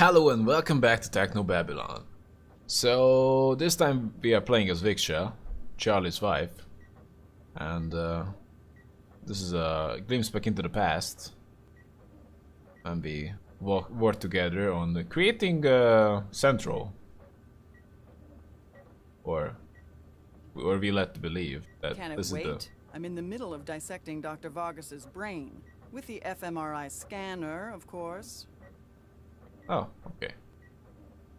Hello and welcome back to Technobabylon. So this time we are playing as Viksha, Charlie's wife, and this is a glimpse back into the past. And we work together on creating Central, or we let to believe that Can this it is wait? I'm in the middle of dissecting Dr. Vargas's brain with the fMRI scanner, of course. Oh, okay.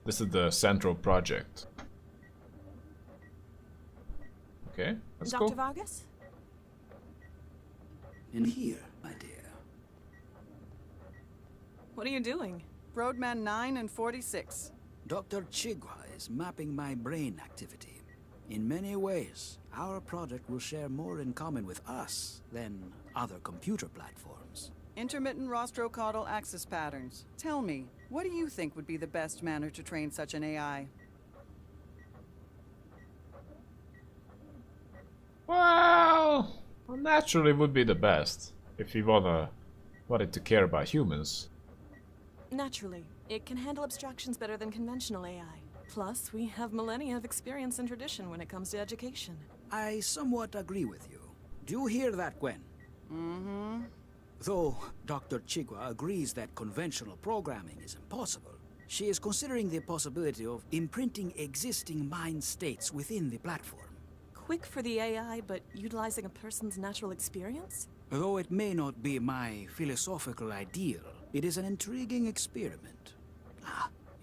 This is the Central project. Okay, let's go. Dr. Vargas? In here, my dear. What are you doing? Roadman 9 and 46. Dr. Chigwa is mapping my brain activity. In many ways, our project will share more in common with us than other computer platforms. Intermittent rostrocaudal axis patterns. Tell me, what do you think would be the best manner to train such an AI? Well, naturally would be the best if we wanted to care about humans. Naturally. It can handle abstractions better than conventional AI. Plus, we have millennia of experience and tradition when it comes to education. I somewhat agree with you. Do you hear that, Gwen? Mm-hmm. Though Dr. Chigwa agrees that conventional programming is impossible, she is considering the possibility of imprinting existing mind states within the platform. Quick for the AI, but utilizing a person's natural experience? Though it may not be my philosophical ideal, it is an intriguing experiment.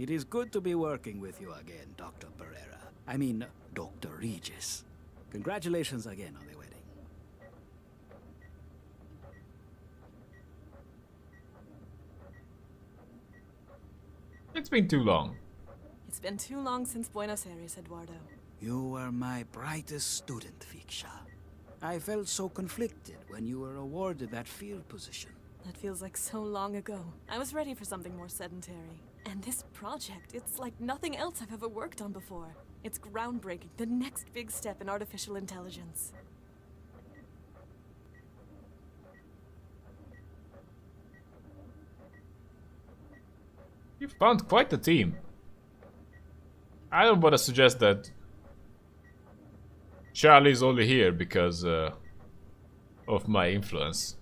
It is good to be working with you again, Dr. Pereira. I mean, Dr. Regis. Congratulations again on the wedding. It's been too long. It's been too long since Buenos Aires, Eduardo. You were my brightest student, Viksha. I felt so conflicted when you were awarded that field position. That feels like so long ago. I was ready for something more sedentary. And this project, it's like nothing else I've ever worked on before. It's groundbreaking, the next big step in artificial intelligence. You found quite a team. I don't want to suggest that Charlie's only here because of my influence.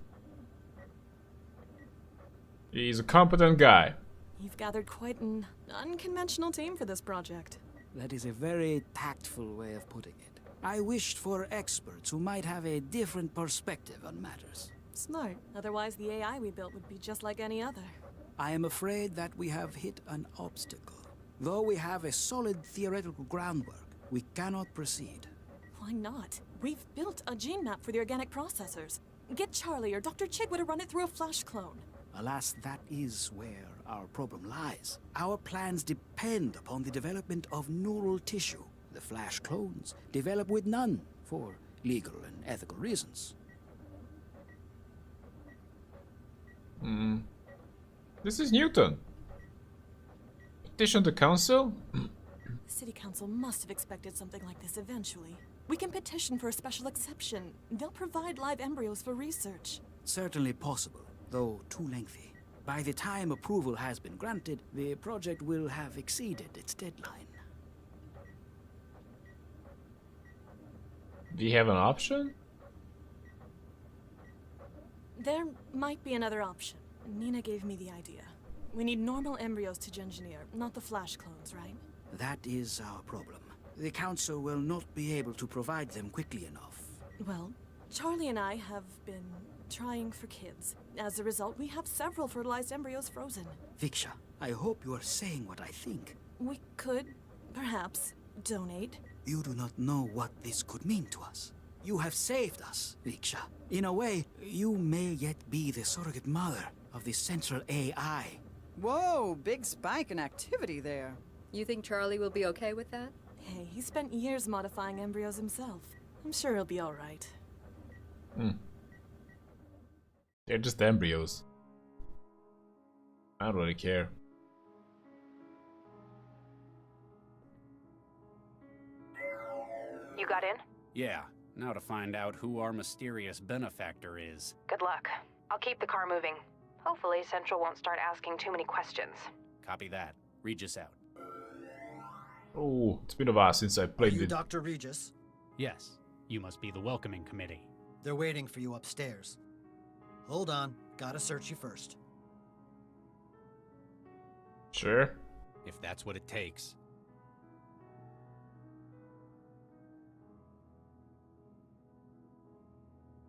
He's a competent guy. You've gathered quite an unconventional team for this project. That is a very tactful way of putting it. I wished for experts who might have a different perspective on matters. Smart. Otherwise, the AI we built would be just like any other. I am afraid that we have hit an obstacle. Though we have a solid theoretical groundwork, we cannot proceed. Why not? We've built a gene map for the organic processors. Get Charlie or Dr. Chigwa to run it through a flash clone. Alas, that is where our problem lies. Our plans depend upon the development of neural tissue. The flash clones develop with none, for legal and ethical reasons. This is Newton. Petition the council? The city council must have expected something like this eventually. We can petition for a special exception. They'll provide live embryos for research. Certainly possible, though too lengthy. By the time approval has been granted, the project will have exceeded its deadline. Do you have an option? There might be another option. Nina gave me the idea. We need normal embryos to engineer, not the flash clones, right? That is our problem. The council will not be able to provide them quickly enough. Well, Charlie and I have been trying for kids. As a result, we have several fertilized embryos frozen. Viksha, I hope you are saying what I think. We could, perhaps, donate. You do not know what this could mean to us. You have saved us, Viksha. In a way, you may yet be the surrogate mother of the Central AI. Whoa, big spike in activity there. You think Charlie will be okay with that? Hey, he spent years modifying embryos himself. I'm sure he'll be alright. They're just embryos. I don't really care. You got in? Yeah, now to find out who our mysterious benefactor is. Good luck. I'll keep the car moving. Hopefully, Central won't start asking too many questions. Copy that. Regis out. Oh, it's been a while since I Are played you with... Dr. Regis? Yes, you must be the welcoming committee. They're waiting for you upstairs. Hold on, gotta search you first. Sure. If that's what it takes.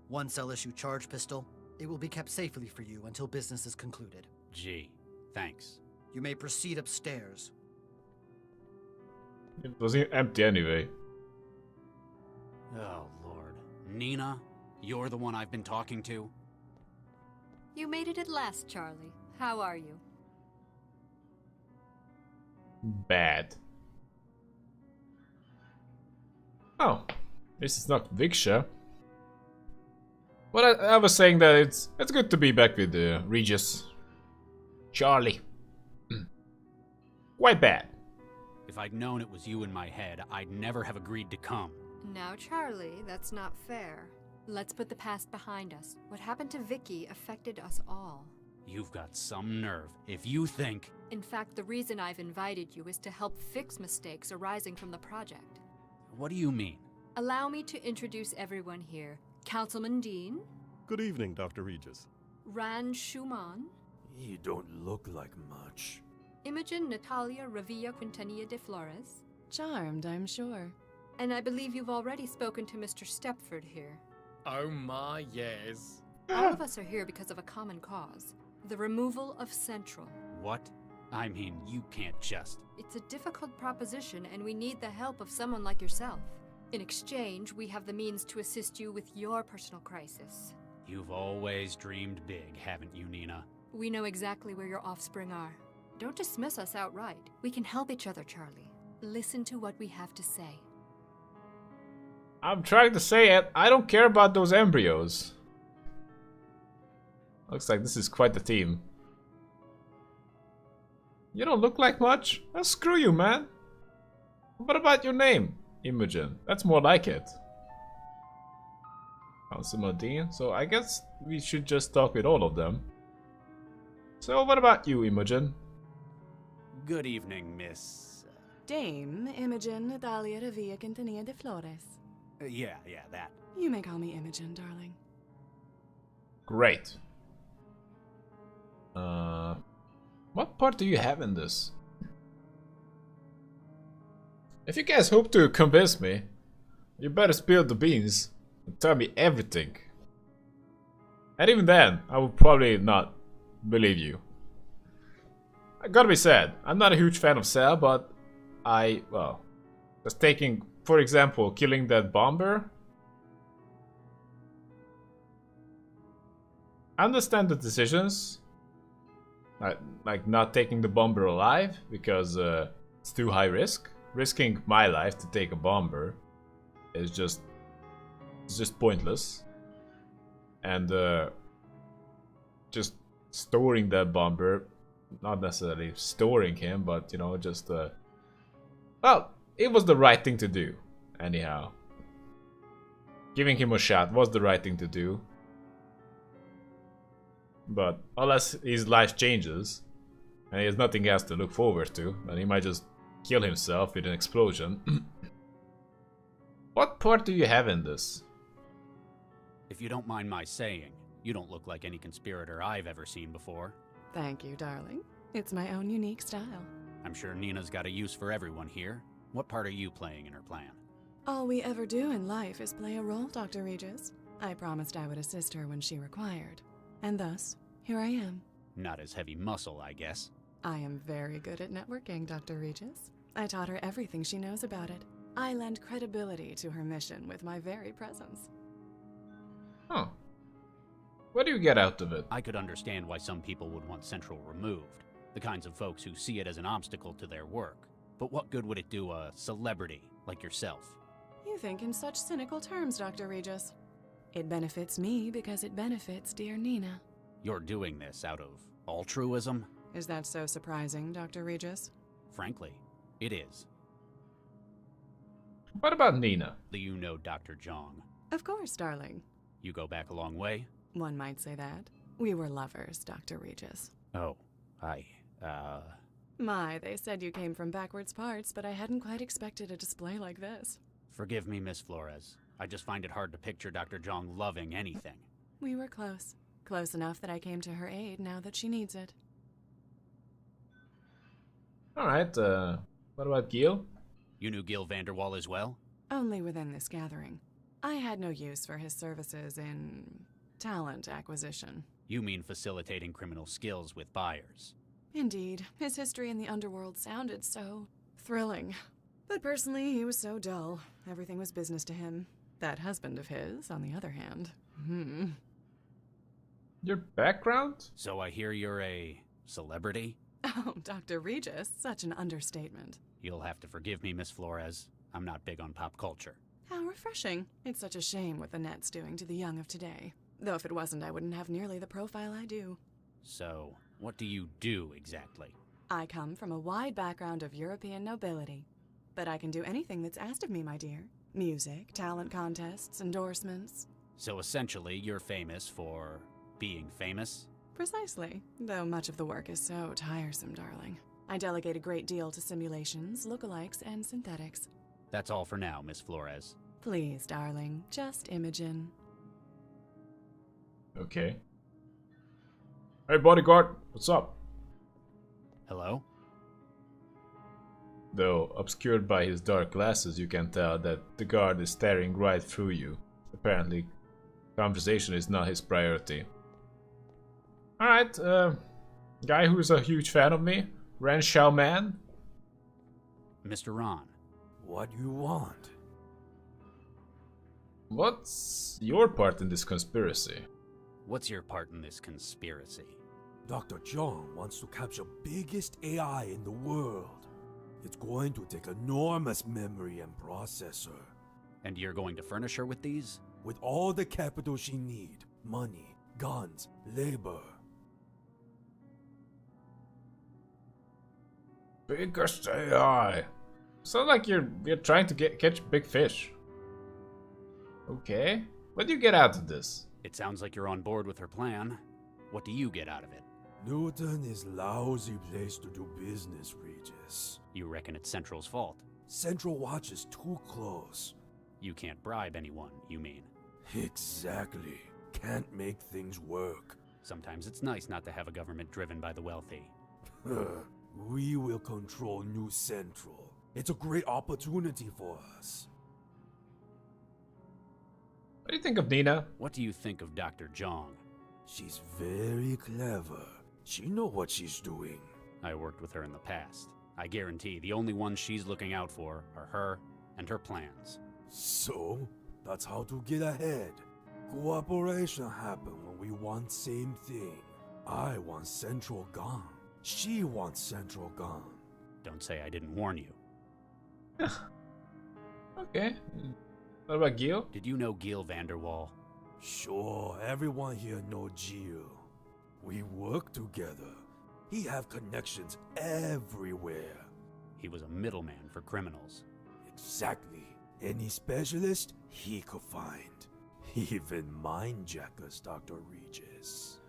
One cell issue charge pistol. It will be kept safely for you until business is concluded. Gee, thanks. You may proceed upstairs. It was empty anyway. Oh, Lord. Nina, you're the one I've been talking to? You made it at last, Charlie. How are you? Bad. Oh, this is not Viksha. But I was saying that it's good to be back with Regis. Charlie. Quite bad. If I'd known it was you in my head, I'd never have agreed to come. Now, Charlie, that's not fair. Let's put the past behind us. What happened to Vicky affected us all. You've got some nerve. If you think... In fact, the reason I've invited you is to help fix mistakes arising from the project. What do you mean? Allow me to introduce everyone here. Councilman Dean, Good evening, Dr. Regis. Ran Schumann, You don't look like much. Imogen Natalia Revilla Quintanilla de Flores, Charmed, I'm sure. and I believe you've already spoken to Mr. Stepford here. Oh my, yes. All of us are here because of a common cause. The removal of Central. What? I mean, you can't just... It's a difficult proposition, and we need the help of someone like yourself. In exchange, we have the means to assist you with your personal crisis. You've always dreamed big, haven't you, Nina? We know exactly where your offspring are. Don't dismiss us outright. We can help each other, Charlie. Listen to what we have to say. I'm trying to say it. I don't care about those embryos. Looks like this is quite the team. You don't look like much. Well, screw you, man. What about your name? Imogen. That's more like it. Councilman Dean. So I guess we should just talk with all of them. So what about you, Imogen? Good evening, Miss... Dame Imogen Natalia Revilla Quintanilla de Flores. yeah, that. You may call me Imogen, darling. Great. What part do you have in this? If you guys hope to convince me, you better spill the beans and tell me everything. And even then, I will probably not believe you. I gotta be said, I'm not a huge fan of Cell, but well, just taking, for example, killing that bomber. I understand the decisions, like not taking the bomber alive because it's too high risk. Risking my life to take a bomber is just pointless, and just storing that bomber, not necessarily storing him, but you know, just well, it was the right thing to do. Anyhow, giving him a shot was the right thing to do. But unless his life changes and he has nothing else to look forward to, then he might just kill himself with an explosion. What part do you have in this? If you don't mind my saying, you don't look like any conspirator I've ever seen before. Thank you, darling. It's my own unique style. I'm sure Nina's got a use for everyone here. What part are you playing in her plan? All we ever do in life is play a role, Dr. Regis. I promised I would assist her when she required. And thus, here I am. Not as heavy muscle, I guess. I am very good at networking, Dr. Regis. I taught her everything she knows about it. I lend credibility to her mission with my very presence. Huh. What do you get out of it? I could understand why some people would want Central removed. The kinds of folks who see it as an obstacle to their work. But what good would it do a celebrity like yourself? You think in such cynical terms, Dr. Regis. It benefits me because it benefits dear Nina. You're doing this out of altruism? Is that so surprising, Dr. Regis? Frankly, it is. What about Nina? Do you know Dr. Jong? Of course, darling. You go back a long way? One might say that. We were lovers, Dr. Regis. Oh, My, they said you came from backwards parts, but I hadn't quite expected a display like this. Forgive me, Miss Flores. I just find it hard to picture Dr. Zhang loving anything. We were close. Close enough that I came to her aid now that she needs it. Alright, what about Gil? You knew Gil Vanderwall as well? Only within this gathering. I had no use for his services in talent acquisition. You mean facilitating criminal skills with buyers. Indeed, his history in the underworld sounded so thrilling. But personally, he was so dull. Everything was business to him. That husband of his, on the other hand. Your background? So I hear you're a celebrity? Oh, Dr. Regis, such an understatement. You'll have to forgive me, Miss Flores. I'm not big on pop culture. How refreshing. It's such a shame what the net's doing to the young of today. Though if it wasn't, I wouldn't have nearly the profile I do. So, what do you do exactly? I come from a wide background of European nobility. But I can do anything that's asked of me, my dear. Music, talent contests, endorsements. So essentially, you're famous for being famous? Precisely, though much of the work is so tiresome, darling. I delegate a great deal to simulations, lookalikes, and synthetics. That's all for now, Miss Flores. Please, darling, just Imogen. Okay. Hey, bodyguard, what's up? Hello? Though obscured by his dark glasses, you can tell that the guard is staring right through you. Apparently, conversation is not his priority. Alright, guy who's a huge fan of me, Ren Xiaoman. Mr. Ron. What you want? What's your part in this conspiracy? What's your part in this conspiracy? Dr. Zhang wants to capture biggest AI in the world. It's going to take enormous memory and processor. And you're going to furnish her with these? With all the capital she need. Money, guns, labor. Biggest AI. Sounds like you're trying to catch big fish. Okay. What do you get out of this? It sounds like you're on board with her plan. What do you get out of it? Newton is lousy place to do business, Regis. You reckon it's Central's fault? Central watches too close. You can't bribe anyone, you mean? Exactly. Can't make things work. Sometimes it's nice not to have a government driven by the wealthy. We will control New Central. It's a great opportunity for us. What do you think of Nina? What do you think of Dr. Zhang? She's very clever. She knows what she's doing. I worked with her in the past. I guarantee the only ones she's looking out for are her and her plans. So, that's how to get ahead. Cooperation happen when we want same thing. I want Central gone. She wants Central gone. Don't say I didn't warn you. Okay. What about Gil? Did you know Gil Vanderwall? Sure, everyone here know Gil. We work together. He have connections everywhere. He was a middleman for criminals. Exactly. Any specialist he could find. Even mindjackers, Dr. Regis.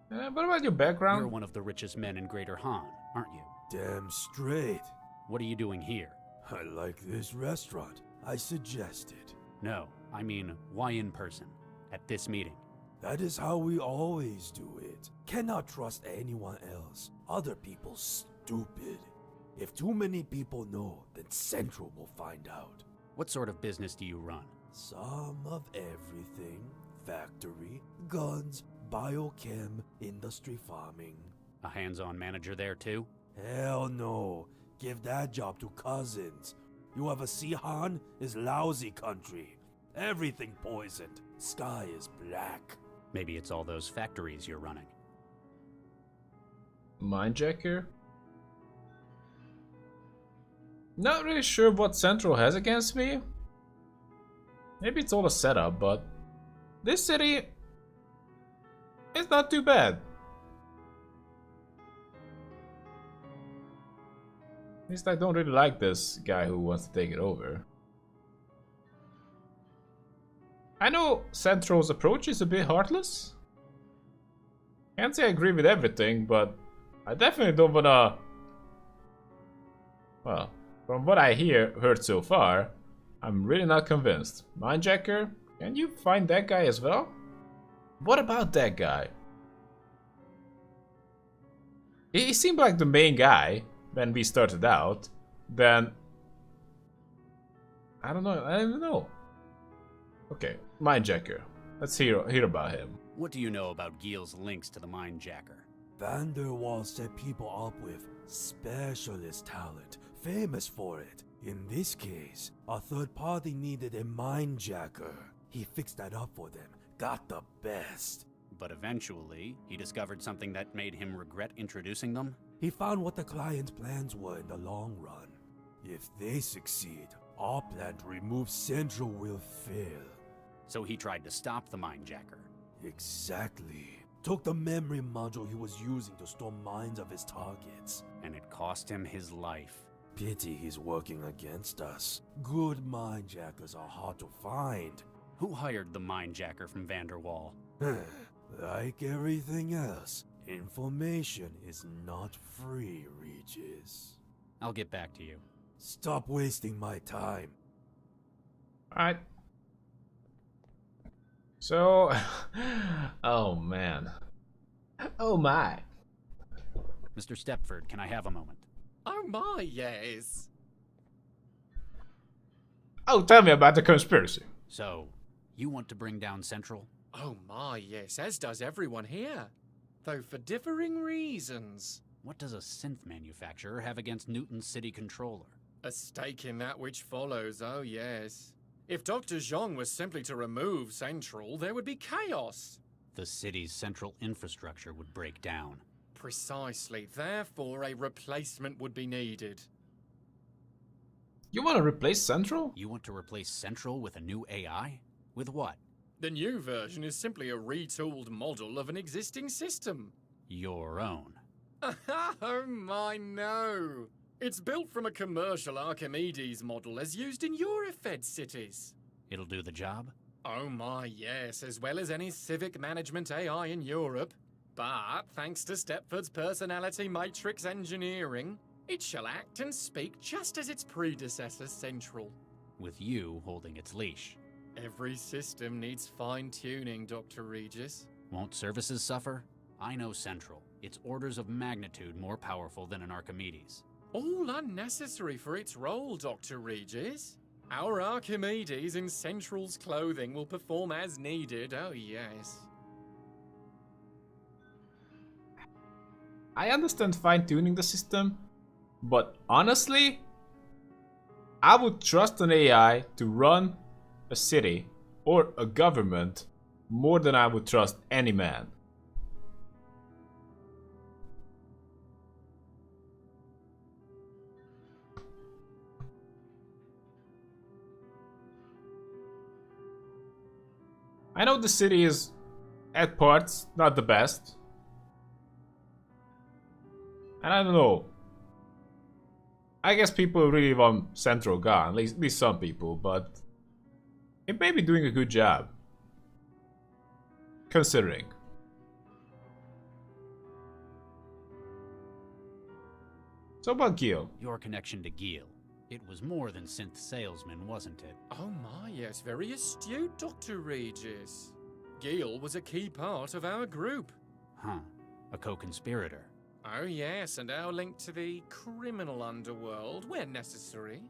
What about your background? You're one of the richest men in Greater Han, aren't you? Damn straight. What are you doing here? I like this restaurant. I suggest it. No, I mean, why in person? At this meeting? That is how we always do it. Cannot trust anyone else. Other people stupid. If too many people know, then Central will find out. What sort of business do you run? Some of everything. Factory, guns, biochem, industry farming. A hands-on manager there too? Hell no. Give that job to cousins. You ever see Han? Is lousy country. Everything poisoned. Sky is black. Maybe it's all those factories you're running. Mindjacker? Not really sure what Central has against me. Maybe it's all a setup, but this city is not too bad. At least I don't really like this guy who wants to take it over. I know Central's approach is a bit heartless. Can't say I agree with everything, but I definitely don't wanna... Well, from what I heard so far, I'm really not convinced. Mindjacker, can you find that guy as well? What about that guy? He seemed like the main guy when we started out. Then... I don't know. Okay, Mindjacker. Let's hear about him. What do you know about Giel's links to the Mindjacker? Van der Waal set people up with specialist talent, famous for it. In this case, a third party needed a mindjacker. He fixed that up for them, got the best. But eventually, he discovered something that made him regret introducing them? He found what the client's plans were in the long run. If they succeed, our plan to remove Central will fail. So he tried to stop the Mindjacker. Exactly. Took the memory module he was using to store minds of his targets. And it cost him his life. Pity he's working against us. Good mindjackers are hard to find. Who hired the Mindjacker from Van der Waal? Like everything else, information is not free, Regis. I'll get back to you. Stop wasting my time. Alright. So... oh man. Oh my. Mr. Stepford, can I have a moment? Oh my, yes. Oh, tell me about the conspiracy. So, you want to bring down Central? Oh my, yes, as does everyone here. Though for differing reasons. What does a synth manufacturer have against Newton's city controller? A stake in that which follows, oh yes. If Dr. Zhang was simply to remove Central, there would be chaos. The city's central infrastructure would break down. Precisely. Therefore, a replacement would be needed. You want to replace Central? You want to replace Central with a new AI? With what? The new version is simply a retooled model of an existing system. Your own. Oh my, no. It's built from a commercial Archimedes model as used in Eurofed cities. It'll do the job? Oh my, yes, as well as any civic management AI in Europe. But, thanks to Stepford's personality matrix engineering, it shall act and speak just as its predecessor Central. With you holding its leash. Every system needs fine-tuning, Dr. Regis. Won't services suffer? I know Central. It's orders of magnitude more powerful than an Archimedes. All unnecessary for its role, Dr. Regis. Our Archimedes in Central's clothing will perform as needed, oh yes. I understand fine-tuning the system, but honestly, I would trust an AI to run a city or a government more than I would trust any man. I know the city is, at parts, not the best. And I don't know. I guess people really want Central gone, at least some people, but it may be doing a good job. Considering. So about Giel. Your connection to Giel. It was more than synth salesman, wasn't it? Oh my, yes, very astute, Dr. Regis. Giel was a key part of our group. Huh. A co-conspirator. Oh yes, and our link to the criminal underworld, where necessary.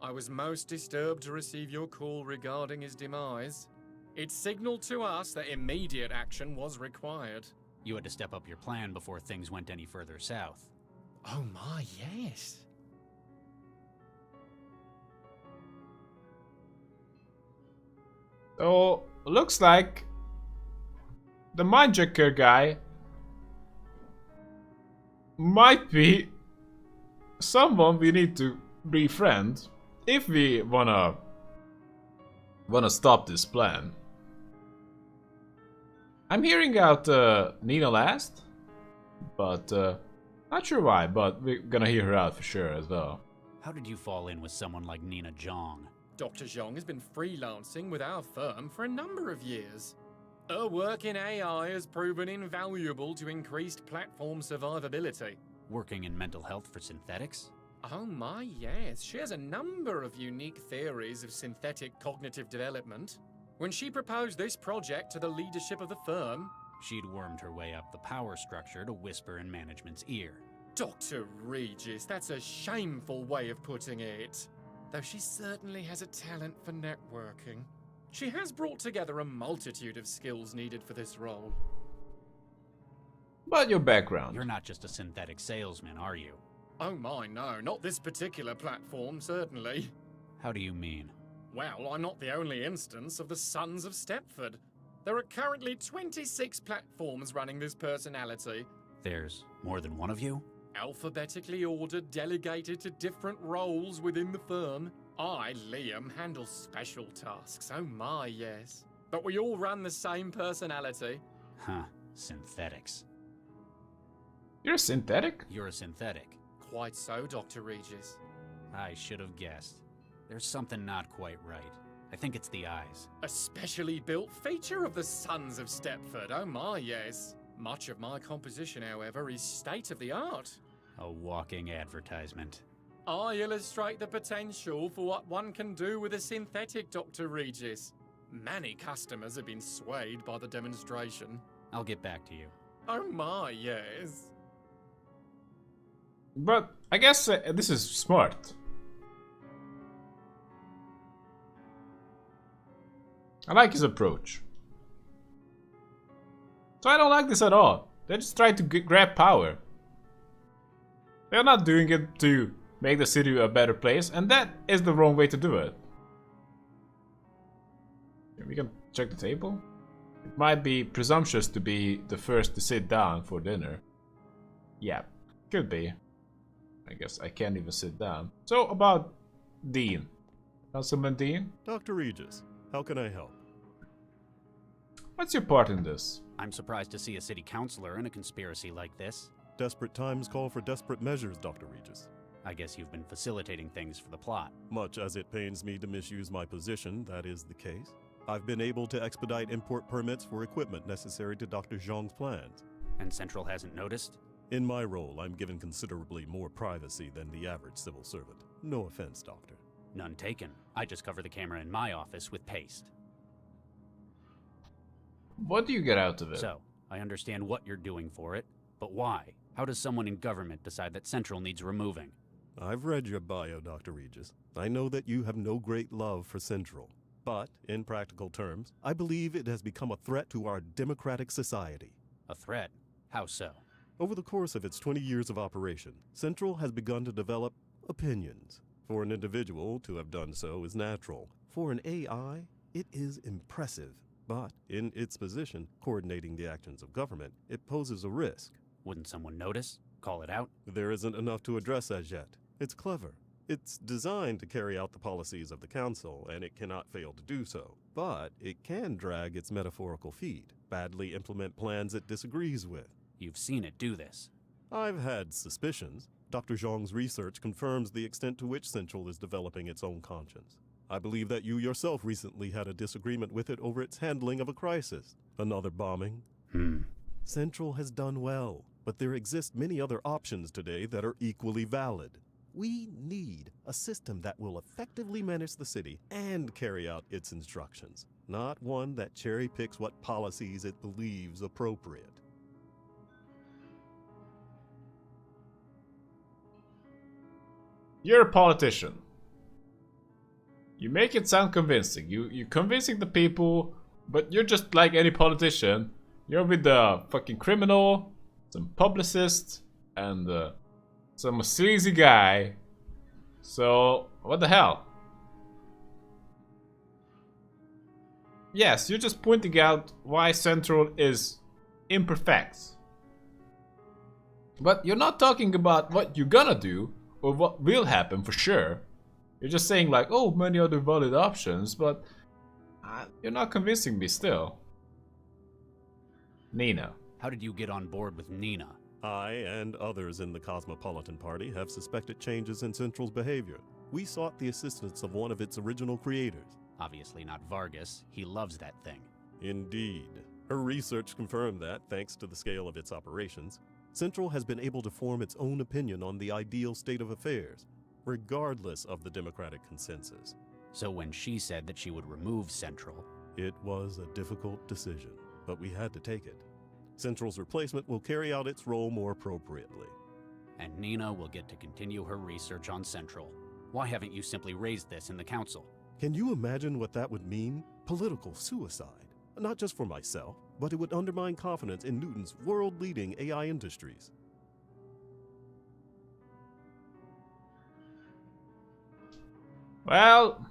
I was most disturbed to receive your call regarding his demise. It signaled to us that immediate action was required. You had to step up your plan before things went any further south. Oh my, yes. So, looks like the Mindjacker guy might be someone we need to befriend if we wanna stop this plan. I'm hearing out Nina last, but not sure why, but we're gonna hear her out for sure as well. How did you fall in with someone like Nina Zhang? Dr. Zhang has been freelancing with our firm for a number of years. Her work in AI has proven invaluable to increased platform survivability. Working in mental health for synthetics? Oh my, yes. She has a number of unique theories of synthetic cognitive development. When she proposed this project to the leadership of the firm... She'd wormed her way up the power structure to whisper in management's ear. Dr. Regis, that's a shameful way of putting it. Though she certainly has a talent for networking. She has brought together a multitude of skills needed for this role. But your background. You're not just a synthetic salesman, are you? Oh my, no, not this particular platform, certainly. How do you mean? Well, I'm not the only instance of the Sons of Stepford. There are currently 26 platforms running this personality. There's more than one of you? Alphabetically ordered, delegated to different roles within the firm. I, Liam, handle special tasks, oh my, yes. But we all run the same personality. Huh, synthetics. You're a synthetic? You're a synthetic. Quite so, Dr. Regis. I should have guessed. There's something not quite right. I think it's the eyes. A specially built feature of the Sons of Stepford, oh my, yes. Much of my composition, however, is state-of-the-art. A walking advertisement. I illustrate the potential for what one can do with a synthetic, Dr. Regis. Many customers have been swayed by the demonstration. I'll get back to you. Oh my, yes. But I guess this is smart. I like his approach. So I don't like this at all. They're just trying to grab power. They're not doing it to make the city a better place, and that is the wrong way to do it. We can check the table. It might be presumptuous to be the first to sit down for dinner. Yeah, could be. I guess I can't even sit down. So about Dean. Councilman Dean? Dr. Regis, how can I help? What's your part in this? I'm surprised to see a city councilor in a conspiracy like this. Desperate times call for desperate measures, Dr. Regis. I guess you've been facilitating things for the plot. Much as it pains me to misuse my position, that is the case. I've been able to expedite import permits for equipment necessary to Dr. Zhang's plans. And Central hasn't noticed? In my role, I'm given considerably more privacy than the average civil servant. No offense, Doctor. None taken. I just cover the camera in my office with paste. What do you get out of it? So, I understand what you're doing for it, but why? How does someone in government decide that Central needs removing? I've read your bio, Dr. Regis. I know that you have no great love for Central. But, in practical terms, I believe it has become a threat to our democratic society. A threat? How so? Over the course of its 20 years of operation, Central has begun to develop opinions. For an individual to have done so is natural. For an AI, it is impressive. But, in its position, coordinating the actions of government, it poses a risk. Wouldn't someone notice? Call it out? There isn't enough to address as yet. It's clever. It's designed to carry out the policies of the Council, and it cannot fail to do so. But it can drag its metaphorical feet, badly implement plans it disagrees with. You've seen it do this. I've had suspicions. Dr. Zhang's research confirms the extent to which Central is developing its own conscience. I believe that you yourself recently had a disagreement with it over its handling of a crisis. Another bombing. Central has done well, but there exist many other options today that are equally valid. We need a system that will effectively manage the city and carry out its instructions, not one that cherry-picks what policies it believes appropriate. You're a politician. You make it sound convincing. You're convincing the people, but you're just like any politician. You're with the fucking criminal, some publicist, and some sleazy guy. So, what the hell? Yes, you're just pointing out why Central is imperfect. But you're not talking about what you're gonna do, or what will happen for sure. You're just saying like, oh, many other valid options, but you're not convincing me still. Nina. How did you get on board with Nina? I and others in the Cosmopolitan Party have suspected changes in Central's behavior. We sought the assistance of one of its original creators. Obviously not Vargas. He loves that thing. Indeed. Her research confirmed that, thanks to the scale of its operations, Central has been able to form its own opinion on the ideal state of affairs, regardless of the democratic consensus. So when she said that she would remove Central, it was a difficult decision, but we had to take it. Central's replacement will carry out its role more appropriately. And Nina will get to continue her research on Central. Why haven't you simply raised this in the council? Can you imagine what that would mean? Political suicide. Not just for myself, but it would undermine confidence in Newton's world-leading AI industries. Well,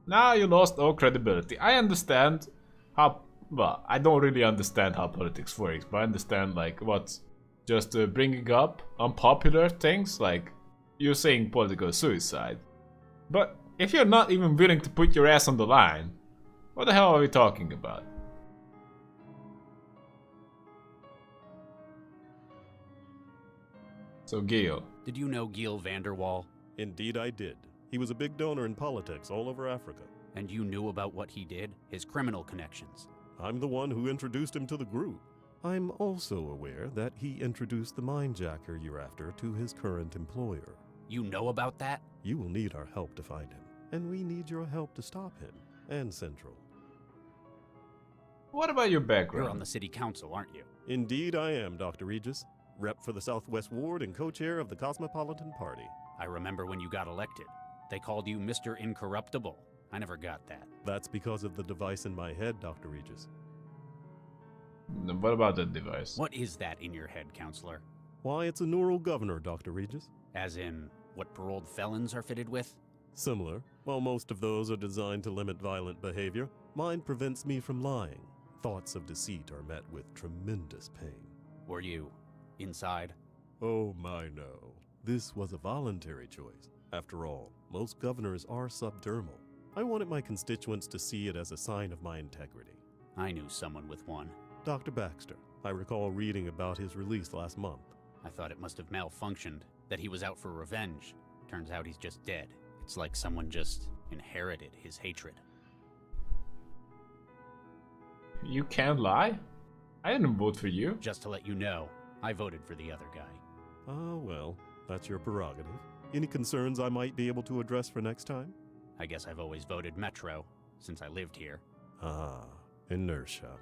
now you lost all credibility. I understand how, well, I don't really understand how politics works, but I understand like what's just bringing up unpopular things, like you're saying political suicide. But if you're not even willing to put your ass on the line, what the hell are we talking about? So Gil. Did you know Gil Vanderwall? Indeed I did. He was a big donor in politics all over Africa. And you knew about what he did? His criminal connections? I'm the one who introduced him to the group. I'm also aware that he introduced the mindjacker you're after to his current employer. You know about that? You will need our help to find him, and we need your help to stop him, and Central. What about your background? You're on the city council, aren't you? Indeed I am, Dr. Regis. Rep for the Southwest Ward and co-chair of the Cosmopolitan Party. I remember when you got elected. They called you Mr. Incorruptible. I never got that. That's because of the device in my head, Dr. Regis. What about that device? What is that in your head, counselor? Why, it's a neural governor, Dr. Regis. As in, what paroled felons are fitted with? Similar. While most of those are designed to limit violent behavior, mine prevents me from lying. Thoughts of deceit are met with tremendous pain. Were you inside? Oh my no. This was a voluntary choice. After all, most governors are subdermal. I wanted my constituents to see it as a sign of my integrity. I knew someone with one. Dr. Baxter. I recall reading about his release last month. I thought it must have malfunctioned, that he was out for revenge. Turns out he's just dead. It's like someone just inherited his hatred. You can't lie? I didn't vote for you. Just to let you know, I voted for the other guy. Ah, well, that's your prerogative. Any concerns I might be able to address for next time? I guess I've always voted Metro, since I lived here. Ah, inertia.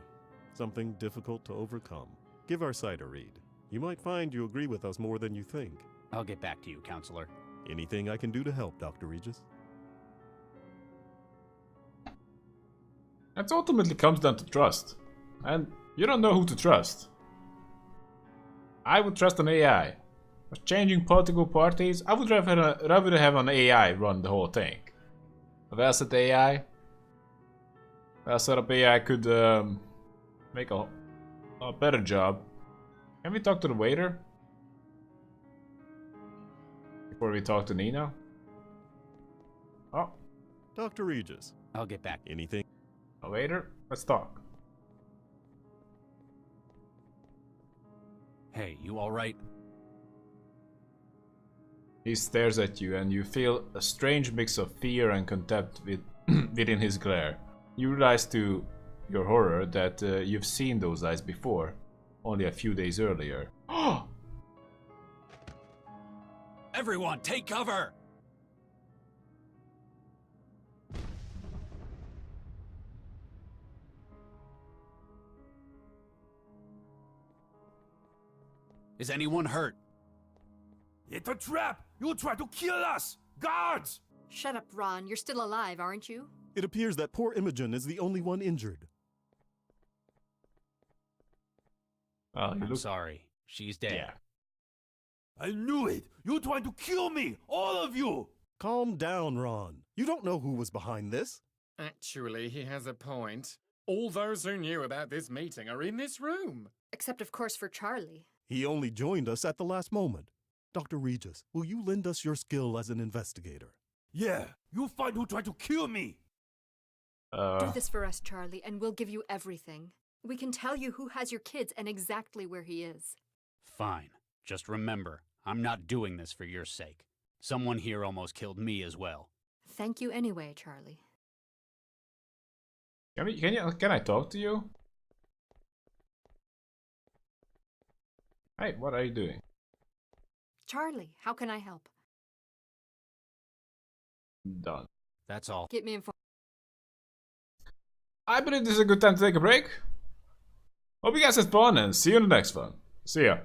Something difficult to overcome. Give our site a read. You might find you agree with us more than you think. I'll get back to you, counselor. Anything I can do to help, Dr. Regis? It ultimately comes down to trust. And you don't know who to trust. I would trust an AI. But changing political parties, I would rather have an AI run the whole thing. A well-set AI. Well-set-up AI could make a better job. Can we talk to the waiter? Before we talk to Nina? Oh. Dr. Regis. I'll get back. Anything? A waiter? Let's talk. Hey, you alright? He stares at you and you feel a strange mix of fear and contempt within his glare. You realize to your horror that you've seen those eyes before, only a few days earlier. Everyone, take cover! Is anyone hurt? It's a trap! You try to kill us! Guards! Shut up, Ron. You're still alive, aren't you? It appears that poor Imogen is the only one injured. I'm sorry. She's dead. Yeah. I knew it! You trying to kill me! All of you! Calm down, Ron. You don't know who was behind this. Actually, he has a point. All those who knew about this meeting are in this room. Except, of course, for Charlie. He only joined us at the last moment. Dr. Regis, will you lend us your skill as an investigator? Yeah, you find who tried to kill me! Do this for us, Charlie, and we'll give you everything. We can tell you who has your kids and exactly where he is. Fine. Just remember, I'm not doing this for your sake. Someone here almost killed me as well. Thank you anyway, Charlie. Can I talk to you? Hey, what are you doing? Charlie, how can I help? Done. That's all. Get me informed. I believe this is a good time to take a break. Hope you guys had fun and see you in the next one. See ya.